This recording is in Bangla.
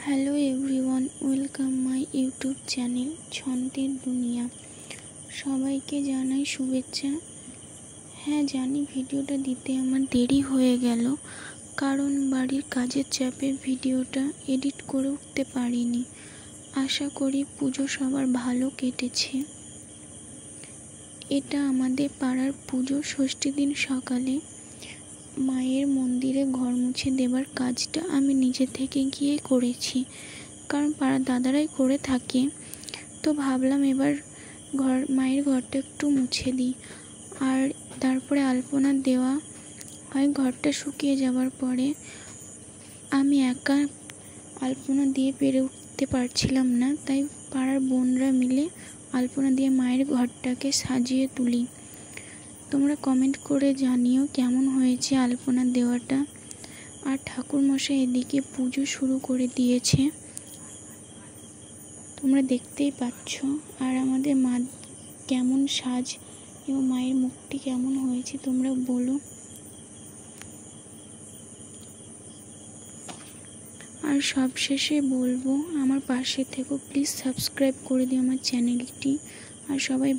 Hello everyone, welcome my YouTube channel ছন্দের দুনিয়া। সবাইকে জানাই শুভেচ্ছা। হ্যাঁ জানি ভিডিওটা দিতে আমার দেরি হয়ে গেল, কারণ বাড়ির কাজের চাপে ভিডিওটা এডিট করে উঠতে পারিনি। আশা করি পুজো সবার ভালো কেটেছে। এটা আমাদের পাড়ার পুজো। ষষ্ঠী দিন সকালে মায়ের মন্দিরে ঘর মুছে দেবার কাজটা আমি নিজে থেকে গিয়ে করেছি, কারণ পাড়ার দাদারাই করে থাকে। তো ভাবলাম এবার মায়ের ঘরটা একটু মুছে দিই, আর তারপরে আলপনা দেওয়া হয়। ঘরটা শুকিয়ে যাওয়ার পরে আমি একা আলপনা দিয়ে পেরে উঠতে পারছিলাম না, তাই পাড়ার বোনরা মিলে আলপনা দিয়ে মায়ের ঘরটাকে সাজিয়ে তুলি। তোমরা কমেন্ট করে জানিও কেমন হয়েছে আলপনা দেওয়াটা। আর ঠাকুরমশাই এদিকে পুজো শুরু করে দিয়েছে, তোমরা দেখতেই পাচ্ছ। আর আমাদের মা কেমন সাজ এবং মায়ের মুখটি কেমন হয়েছে তোমরা বলো। আর সবশেষে বলবো, আমার পাশে থেকো, প্লিজ সাবস্ক্রাইব করে দিও আমার চ্যানেলটি। আর সবাই